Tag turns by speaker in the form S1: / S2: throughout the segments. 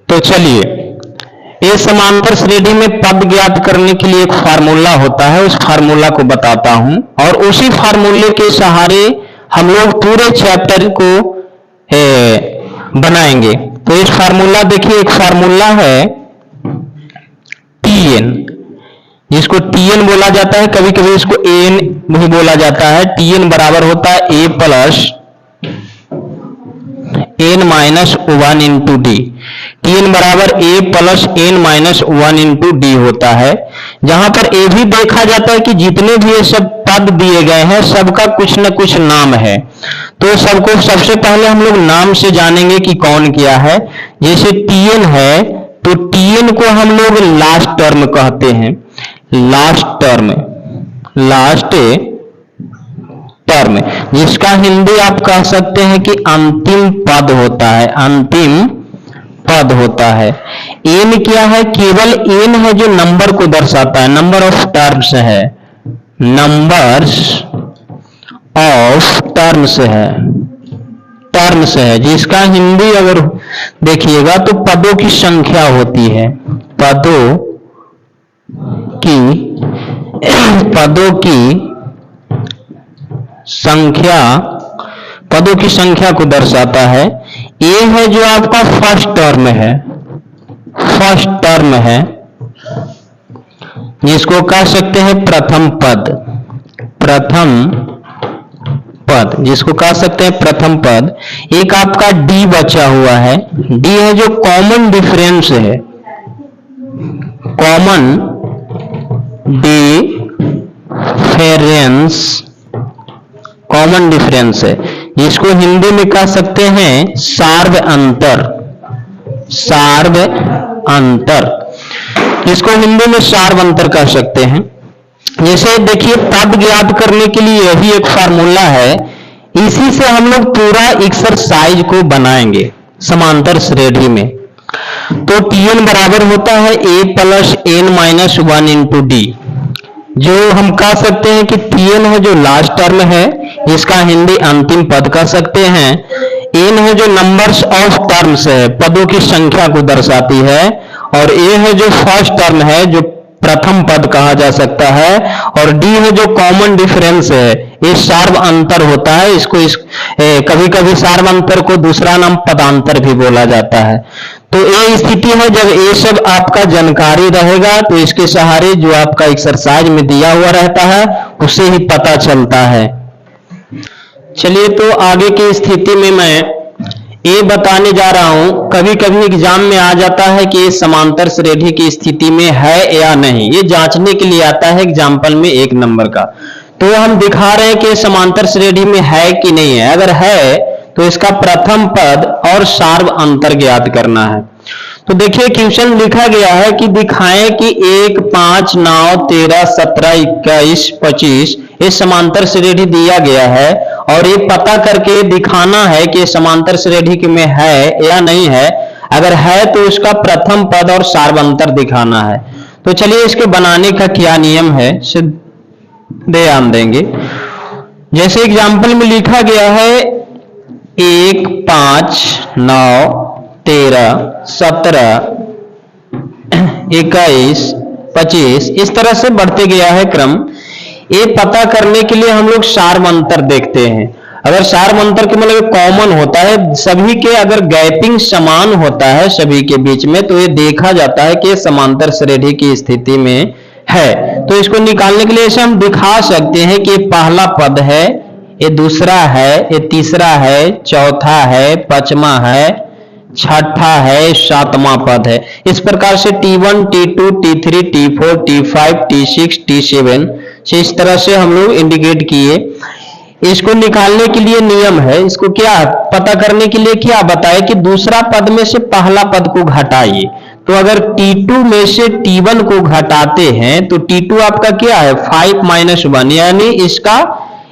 S1: तो चलिए, ये समांतर श्रेणी में पद ज्ञात करने के लिए एक फार्मूला होता है, उस फार्मूला को बताता हूं और उसी फार्मूले के सहारे हम लोग पूरे चैप्टर को बनाएंगे। तो इस फार्मूला देखिए, एक फार्मूला है Tn, जिसको Tn बोला जाता है, कभी कभी इसको An भी बोला जाता है। Tn बराबर होता है a plus n minus 1 into D. Tn बराबर a plus n minus 1 into D होता है, जहां पर a भी देखा जाता है कि जितने भी ये सब पद दिए गए हैं सबका कुछ न कुछ नाम है। तो सबको सबसे पहले हम लोग नाम से जानेंगे कि कौन क्या है। जैसे Tn है तो Tn को हम लोग लास्ट टर्म कहते हैं, लास्ट टर्म, लास्ट टर्म, जिसका हिंदी आप कह सकते हैं कि अंतिम पद होता है, अंतिम पद होता है। एन क्या है? केवल एन है जो नंबर को दर्शाता है, नंबर ऑफ टर्म्स है, नंबर्स ऑफ टर्म्स है, टर्म्स है, जिसका हिंदी अगर देखिएगा तो पदों की संख्या होती है, पदों की संख्या, पदों की संख्या को दर्शाता है। ए है जो आपका फर्स्ट टर्म है, फर्स्ट टर्म है, जिसको कह सकते हैं प्रथम पद, प्रथम पद, जिसको कह सकते हैं प्रथम पद। एक आपका डी बचा हुआ है, डी है जो कॉमन डिफरेंस है, कॉमन डिफरेंस, कॉमन डिफरेंस है, जिसको हिंदी में कह सकते हैं सार्व अंतर, सार्व अंतर, इसको हिंदी में सार्व अंतर कह सकते हैं। जैसे देखिए, पद ज्ञात करने के लिए यही एक फार्मूला है, इसी से हम लोग पूरा एक्सरसाइज को बनाएंगे समांतर श्रेणी में। तो Tn बराबर होता है a plus n minus 1 into D, जो हम कह सकते हैं कि Tn है जो लास्ट टर्म है, इसका हिंदी अंतिम पद कह सकते हैं। n है जो नंबर्स ऑफ टर्म्स है, पदों की संख्या को दर्शाती है, और a है जो फर्स्ट टर्म है, जो प्रथम पद कहा जा सकता है, और d है जो कॉमन डिफरेंस है, ये सार्व अंतर होता है। इसको कभी कभी सार्व अंतर को दूसरा नाम पदांतर भी बोला जाता है। तो ये स्थिति है जब ये सब आपका जानकारी रहेगा तो इसके सहारे जो आपका एक्सरसाइज में दिया हुआ रहता है उससे ही पता चलता है। चलिए, तो आगे की स्थिति में मैं ये बताने जा रहा हूं, कभी कभी एग्जाम में आ जाता है कि ये समांतर श्रेणी की स्थिति में है या नहीं, ये जांचने के लिए आता है एग्जाम्पल में 1 नंबर का। तो हम दिखा रहे हैं कि समांतर श्रेणी में है कि नहीं है। अगर है तो इसका प्रथम पद और सार्व अंतर ज्ञात करना है। तो देखिए, क्वेश्चन लिखा गया है कि दिखाएं कि 1, 5, 9, 13, 17, 21, 25 ये समांतर श्रेणी दिया गया है, और ये पता करके दिखाना है कि समांतर श्रेणी में है या नहीं है। अगर है तो उसका प्रथम पद और सार्व अंतर दिखाना है। तो चलिए, इसके बनाने का क्या नियम है ध्यान देंगे। जैसे एग्जाम्पल में लिखा गया है 1, 5, 9, 13, 17, 21, 25 इस तरह से बढ़ते गया है क्रम। ये पता करने के लिए हम लोग सार्व अंतर देखते हैं। अगर सार्व अंतर के मतलब कॉमन होता है, सभी के अगर गैपिंग समान होता है सभी के बीच में, तो ये देखा जाता है कि समांतर श्रेणी की स्थिति में है। तो इसको निकालने के लिए ऐसे हम दिखा सकते हैं कि पहला पद है, ये दूसरा है, ये तीसरा है, चौथा है, पांचवा है, छठा है, सातवां पद है। इस प्रकार से T1, T2, T3, T4, T5, T6, T7 से इस तरह से हम लोग इंडिकेट किए। इसको निकालने के लिए नियम है, इसको क्या पता करने के लिए क्या बताए कि दूसरा पद में से पहला पद को घटाइए। तो अगर T2 में से T1 को घटाते हैं तो T2 आपका क्या है 5 - 1, यानी इसका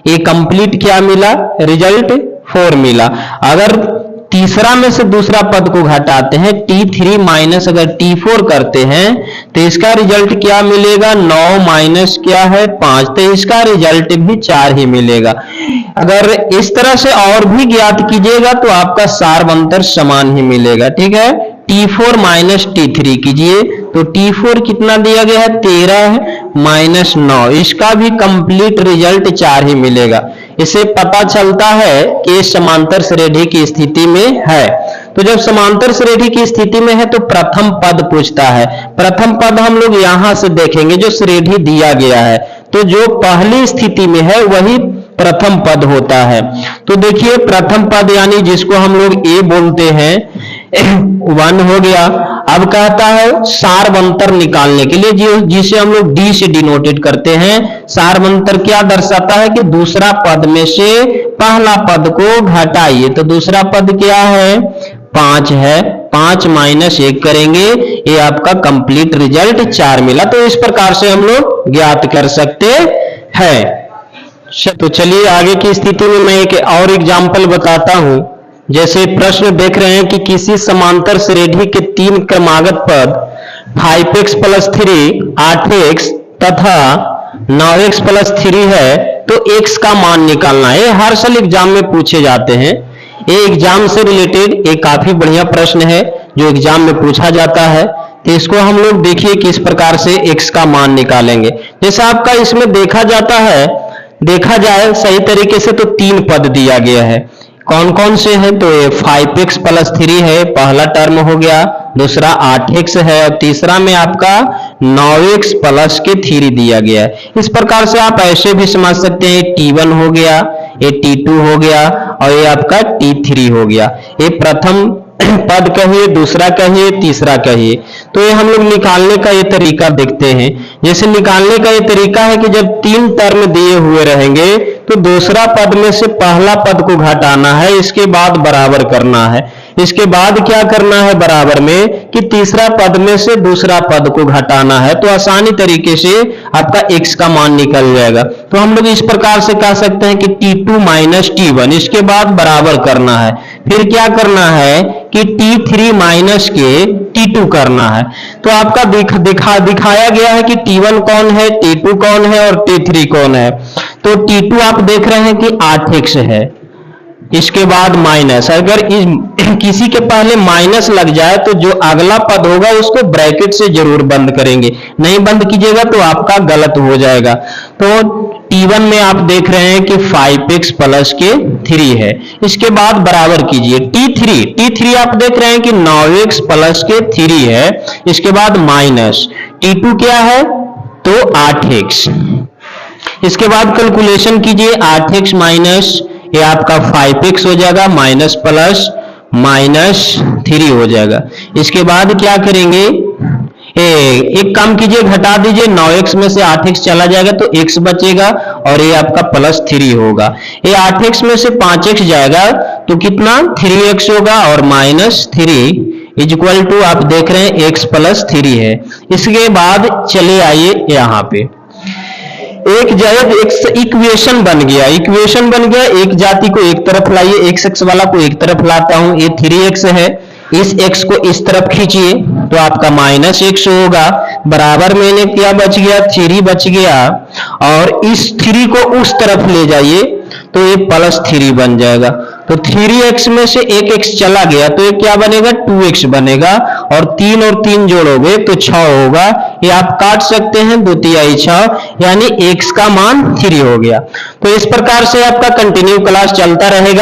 S1: ये कंप्लीट क्या मिला, रिजल्ट 4 मिला। अगर तीसरा में से दूसरा पद को घटाते हैं T3 माइनस अगर T4 करते हैं तो इसका रिजल्ट क्या मिलेगा, 9 माइनस क्या है 5, तो इसका रिजल्ट भी 4 ही मिलेगा। अगर इस तरह से और भी ज्ञात कीजिएगा तो आपका सार्व अंतर समान ही मिलेगा। ठीक है, T4 माइनस T3 कीजिए तो T4 कितना दिया गया है 13 माइनस 9, इसका भी कंप्लीट रिजल्ट 4 ही मिलेगा। इसे पता चलता है कि समांतर श्रेणी की स्थिति में है। तो जब समांतर श्रेणी की स्थिति में है तो प्रथम पद पूछता है। प्रथम पद हम लोग यहां से देखेंगे, जो श्रेणी दिया गया है तो जो पहली स्थिति में है वही प्रथम पद होता है। तो देखिए प्रथम पद यानी जिसको हम लोग ए बोलते हैं 1 हो गया। अब कहता है सार्वंतर निकालने के लिए, जिसे हम लोग डी से डिनोटेड करते हैं। सार्वंतर क्या दर्शाता है कि दूसरा पद में से पहला पद को घटाइए। तो दूसरा पद क्या है 5 है, 5 माइनस 1 करेंगे, ये आपका कंप्लीट रिजल्ट 4 मिला। तो इस प्रकार से हम लोग ज्ञात कर सकते हैं। तो चलिए आगे की स्थिति में मैं एक और एग्जाम्पल बताता हूं। जैसे प्रश्न देख रहे हैं कि किसी समांतर श्रेणी के 3 क्रमागत पद 5x प्लस 3, 8x तथा 9x प्लस 3 है, तो x का मान निकालना है। हर साल एग्जाम में पूछे जाते हैं। ये एग्जाम से रिलेटेड एक काफी बढ़िया प्रश्न है जो एग्जाम में पूछा जाता है। तो इसको हम लोग देखिए किस प्रकार से x का मान निकालेंगे। जैसे आपका इसमें देखा जाए सही तरीके से तो 3 पद दिया गया है। कौन कौन से हैं तो ये 5x प्लस 3 है, पहला टर्म हो गया, दूसरा 8x है और तीसरा में आपका 9x प्लस के 3 दिया गया है। इस प्रकार से आप ऐसे भी समझ सकते हैं T1 हो गया, ये T2 हो गया और ये आपका T3 हो गया। ये प्रथम पद कहिए, दूसरा कहिए, तीसरा कहिए। तो ये हम लोग निकालने का ये तरीका देखते हैं। जैसे निकालने का ये तरीका है कि जब 3 टर्म दिए हुए रहेंगे तो दूसरा पद में से पहला पद को घटाना है, इसके बाद बराबर करना है। इसके बाद क्या करना है बराबर में कि तीसरा पद में से दूसरा पद को घटाना है। तो आसानी तरीके से आपका x का मान निकल जाएगा। तो हम लोग इस प्रकार से कह सकते हैं कि T2 माइनस T1, इसके बाद बराबर करना है। फिर क्या करना है कि T3 माइनस के T2 करना है। तो आपका दिखाया गया है कि T1 कौन है, T2 कौन है और T3 कौन है। तो T2 आप देख रहे हैं कि 8x है, इसके बाद माइनस, अगर किसी के पहले माइनस लग जाए तो जो अगला पद होगा उसको ब्रैकेट से जरूर बंद करेंगे, नहीं बंद कीजिएगा तो आपका गलत हो जाएगा। तो T1 में आप देख रहे हैं कि 5x प्लस के 3 है, इसके बाद बराबर कीजिए। T3 आप देख रहे हैं कि 9x प्लस के 3 है, इसके बाद माइनस। T2 क्या है तो 8x, इसके बाद कैलकुलेशन कीजिए 8x माइनस ये आपका 5x हो जाएगा, माइनस प्लस माइनस 3 हो जाएगा। इसके बाद क्या करेंगे एक काम कीजिए, घटा दीजिए, 9x में से 8x चला जाएगा तो x बचेगा और ये आपका प्लस 3 होगा। ये 8x में से 5x जाएगा तो कितना 3x होगा और माइनस 3 इक्वल टू आप देख रहे हैं x प्लस 3 है। इसके बाद चले आइए यहाँ पे एक इक्वेशन बन गया, एक जाति को एक तरफ लाइए, x वाला को एक तरफ लाता हूं, ये 3x है, इस x को इस तरफ खींचिए तो आपका माइनस x होगा। बराबर मैंने क्या बच गया 3 बच गया और इस 3 को उस तरफ ले जाइए तो ये प्लस 3 बन जाएगा। तो 3x में से एक x चला गया तो ये क्या बनेगा 2x बनेगा और 3 जोड़ोगे तो 6 होगा। ये आप काट सकते हैं 2 तिहाई 6, यानी x का मान 3 हो गया। तो इस प्रकार से आपका कंटिन्यू क्लास चलता रहेगा।